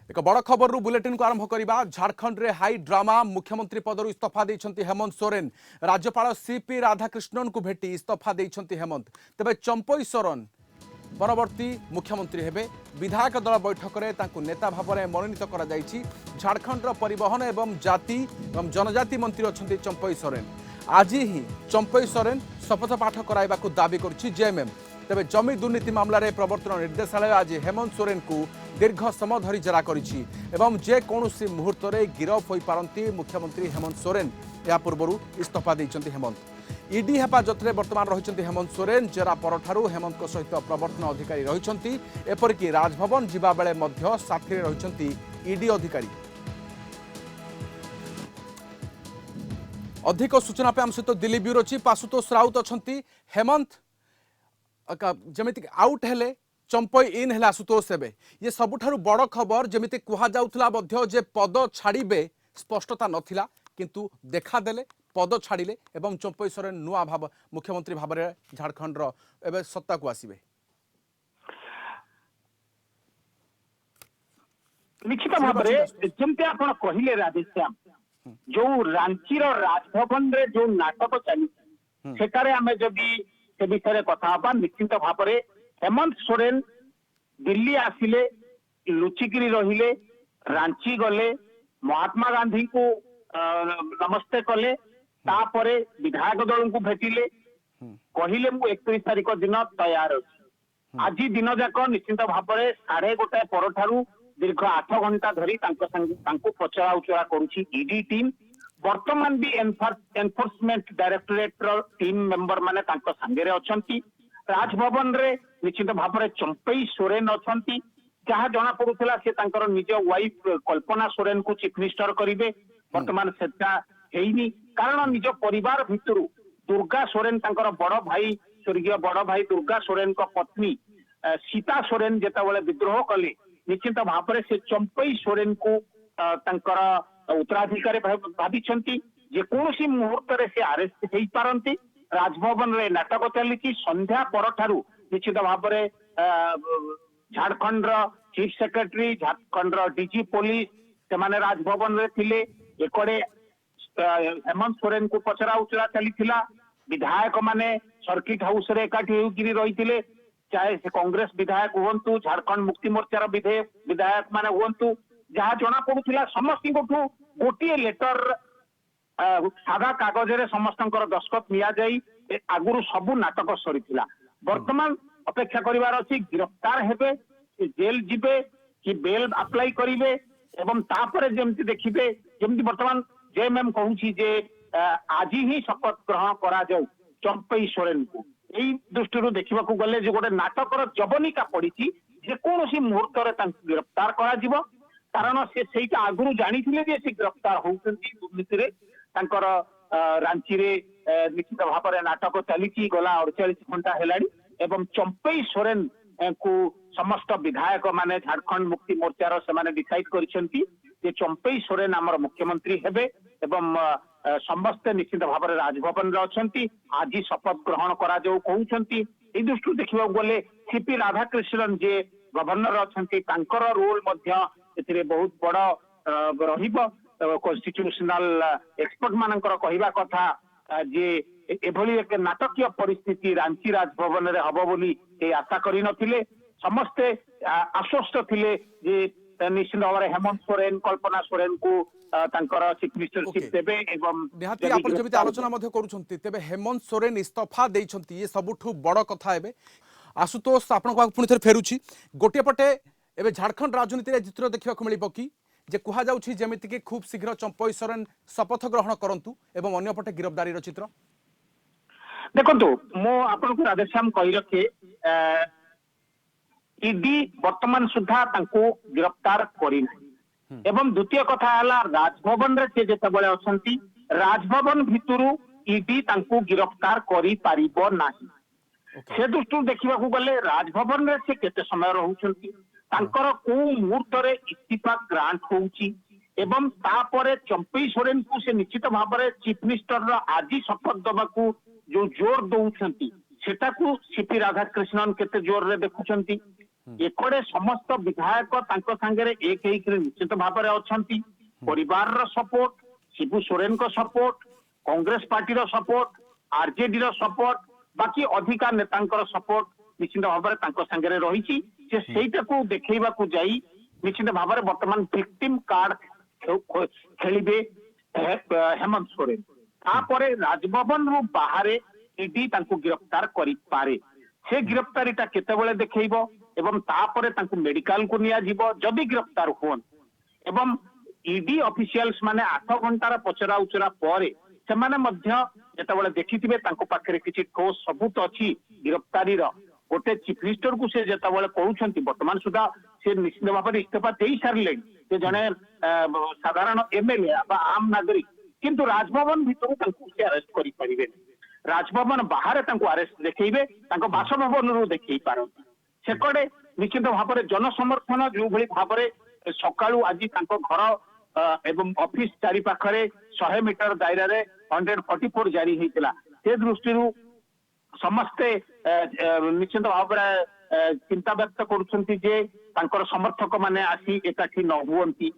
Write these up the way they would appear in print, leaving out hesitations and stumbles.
एक बड़ खबर बुलेटिन को आरंभ करवा। झारखंड रे हाई ड्रामा। मुख्यमंत्री पदर इस्तीफा देइछंती हेमंत सोरेन। राज्यपाल सीपी राधाकृष्णन को भेटी इस्तीफा देइछंती हेमंत। तेबे चंपई सोरेन परवर्ती मुख्यमंत्री हेबे। विधायक दल बैठक में तांकु नेता भाव में मनोनीत करा जायछि। झारखंड परिवहन एवं जाति एवं जनजाति मंत्री अच्छी चंपई सोरेन। आज ही चंपई सोरेन शपथ पाठ कराइबा को दाबी करछि जेएमएम। तेबे जमी दुर्नीति मामला रे प्रवर्तन निर्देशालय आज हेमंत सोरेन को दीर्घ समय धरी जेरा करिछि एवं जे कौनसी मुहूर्त रे गिरफ होई पारंती मुख्यमंत्री हेमंत सोरेन। या पूर्व इस्तीफा देइछंती हेमंत। ईडी हेफाजत रे वर्तमान रहिछंती हेमंत सोरेन। जेरा परठारु हेमंत को सहित प्रवर्तन अधिकारी रहिछंती। एपरिकी राजभवन जिबा बेले मध्य साथी रहिछंती ईडी अधिकारी। अधिक सूचना पे आम सहित दिल्ली ब्यूरो चीफ आशुतोष राउत अच्छी। हेमंत जमिति आउट हेले चंपई इन हेला आशुतोष हेबे। ये सबुठारु बड़ खबर। जमिति कुहा जाउथला मध्य जे पद छाड़िबे स्पष्टता नथिला किंतु देखा देले पद छाड़िले एवं चंपई सोरेन नुआ भाव मुख्यमंत्री भाव में झारखंड एवं सत्ता को आसीबे। निश्चित भाव में जमते आपण कहिले राधेश्याम जो रांची राजभवन रे जो नाटक चली सेटारे आमे जदि से विषय कथा हबा निश्चित भाव में हेमंत सोरेन दिल्ली आसिले लुचिकिरी रहिले रांची गले महात्मा गांधी को नमस्ते कले तापरे विधायक दल को भेटिले कहिले मु 31 तारिख दिन तैयार अछि। आज दिन जाक निश्चित भाव में 1:30 परठारु दीर्घ 8 घंटा धरी पचरा उचरा करुछि ईडी टीम। वर्तमान भी एनफोर्समेंट डायरेक्टोरेट टीम मेंबर माने तांको संगे अछंती। राजभवन रे निश्चित भाव में चंपई सोरेन अछंती। जहाँ जना पड़ुला से तांकर निज वाइफ कल्पना सोरेन को चीफ मिनिस्टर करिवे। वर्तमान सेटा हेइनी कारण निज परिवार भितरु दुर्गा सोरेन तांकर बड़ भाई स्वर्गीय बड़ भाई दुर्गा सोरेन को पत्नी सीता सोरेन जेतेबेले विद्रोह कले निश्चित भाव में से चंपई सोरेन को तांकर उत्तराधिकारी भाविछंती। जे कोनोसी मुहूर्त रे से अरेस्ट हेई पारंती। राजभवन रे नाटक चली संध्या परठारु निश्चित भाव में Jharkhand chief secretary Jharkhand DG police से माने राजभवन रे थिले। एकड़े हेमंत सोरेन को पचरा उचरा चली विधायक माने सर्किट हाउस रे एकाठी होगी रही चाहे से कांग्रेस विधायक हुंतु झारखंड मुक्ति मोर्चार विधायक माने हुंतु जहाँ जना पड़ुला समस्त गोटे लेटर सादा कागज रे समस्त दस्खत निया जाई आगुरु सबु नाटक सरी। वर्तमान अपेक्षा करिवार अछि गिरफ्तार हेबे जेल जिबे कि बेल अप्लाई करिवे एवं तापरे जेमति देखिबे जेमति वर्तमान जेएमएम कहूछि जे आज ही शपथ ग्रहण करा जाऊ चंपई सोरेन को। एई दृष्टि देखा गले जो गोटे नाटकर जवनिका पड़ी जे कौन मुहूर्त गिरफ्तार करा जिवो कारण से आगुरु जानी जे से गिरफ्तार होउछंती दुर्नीति रे तांकर रांची रे निश्चित भाव में नाटक चली गला 48 घंटा हेलाड़ी एवं चंपई सोरेन को समस्त विधायक माने झारखंड मुक्ति मोर्चार से माने डिसाइड करिसेंती जे चंपई सोरेन आमर मुख्यमंत्री हेबे एवं समस्ते निश्चित भाव में राजभवन रे अछंती। आज शपथ ग्रहण करा जाऊ कहउछंती। ए दृष्टि देखिबा गले सीपी राधाकृष्णन जे गवर्नर अछंती तांकर रोल मध्य एथिरे बहुत बड़ रहिबो। कॉन्स्टिट्यूशनल एक्सपर्ट मानकर कहिबा कथा जे एभली एक नाटकीय परिस्थिति रांची राजभवन रे हबो बोली ए आशा करि नथिले। समस्ते आश्वस्त थिले जे निश्चित भाव में हेमंत सोरेन कल्पना सोरेन को तांकर चीफ मिनिस्टरशिप देबे एवं निहाती आपण जमिति आलोचना मध्ये करूछंती। तेबे हेमंत सोरेन इस्तीफा देइछंती ये सबुठु बड़ कथा हेबे। आशुतोष आपण को पुनि थेर फेरुछि गोटे पटे एबे झारखंड राजनीति रे चित्र देखिबा को मिलिबो कि जे कुहा जाउछि जेमिति कि खूब शीघ्र चंपई सोरेन शपथ ग्रहण करंतु एवं अन्य पटे गिरफ्तारी रो चित्र देखंतु मो आपण को राधेश्याम कहि रखे ईडी वर्तमान सुधा तांको गिरफ्तार करि नै एवं द्वितीय कथा हला राजभवन रे से जेतेबेले अछंती राजभवन भितरु ईडी तांको गिरफ्तार करि पारिबो नाही। से दृष्टि देखा गले राजभवन रे से केते समय रहउछंती तांकर को मुहूर्त रे इस्तीफा ग्रांट होउची एवं तापरे चंपई सोरेन को से निश्चित भाव में चीफ मिनिस्टर आज शपथ दबा को जो जोर दउछंती सेटा को सीपी राधाकृष्णन केते जोर रे देखुछंती। एकड़े समस्त विधायक तांको सांगरे एक हेकरे निश्चित भाव अछंती परिवार रो सपोर्ट शिबू सोरेन को सपोर्ट कांग्रेस पार्टी रो सपोर्ट आरजेडी रो सपोर्ट बाकी अधिका नेतांकर सपोर्ट निश्चित भाव तांको सांगरे रही से सेटा को देखैबा को जाई निश्चित भाव वर्तमान विक्टिम कार्ड खेलिबे हेमंत सोरेन तापरे राजभवन रु बाहर ईडी तांको गिरफ्तार करि पारे से गिरफ्तारीटा केतेबेले देखैबो एवं तापरे तांको मेडिकल को निया जीवो जदि गिरफ्तार होन एवं ईडी ऑफिशियल्स माने 8 घंटार पचरा उचरा पर से माने मध्य जेतेबेले देखिथिबे तांको पाखरे किछि ठोस सबूत अछि गिरफ्तारी रो गोटे चीफ मिनिस्टर को से जेतेबेले कहउछंती वर्तमान सुधा से निश्चित भाव में इस्तीफा देई सारले से जने साधारण एमएलए बा आम नागरिक किंतु राजभवन भीतर तांको से अरेस्ट करि परिबे राजभवन बाहर तांको अरेस्ट देखैबे तांको बासभवन रु देखै पारन सेकड़े निश्चित भाव में जनसमर्थन जो भली भाव में सकाळू आज तांको घर एवं ऑफिस चारि पाखरे 100 मीटर दायरा रे 144 जारी हेतिला से दृष्टि समस्ते निश्चित भाव में चिंता व्यक्त करुछंती जे तांकर समर्थक माने आसी एकाठी न हुवंती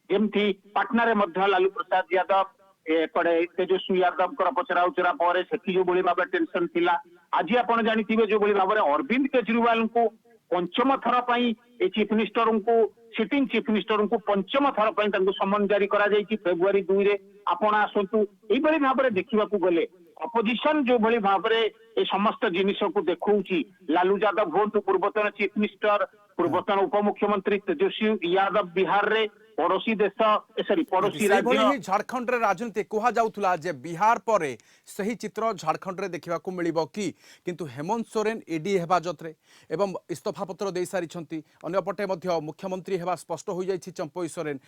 जेमती पाटना रे मध्य लालू प्रसाद यादव एपड़े तेजस्वी यादव पचरा उचरा पर से जो भली भाव टेंशन थिला आज आपण जानिथिबे जो भली भाव अरविंद केजरीवाल को पंचम थर पई ए चीफ मिनिस्टर को सिटिंग चीफ मिनिस्टर को पंचम थर पई तांको समन जारी करा जायछि फेब्रुआरी 2 रे आपण आसंतु एई भली भाव रे देखिबा को गले अपोजिशन जो भली भाव रे ए समस्त जिनिस को देखौछि लालू यादव हुंतु पूर्वतन चीफ मिनिस्टर पूर्वतन उपमुख्यमंत्री तेजस्वी यादव बिहार रे पड़ोसी देश सॉरी पड़ोसी राज्य झारखंड रे राजनीति कहा जाउथुला जे बिहार परे सही चित्र झारखंड रे देखिबा को मिलिबो कि किंतु हेमंत सोरेन ईडी हेफाजत रे एवं इस्तीफा पत्र दे सारिछंती अन्य पटे मध्य मुख्यमंत्री हेबा स्पष्ट हो जाइछि चंपई सोरेन।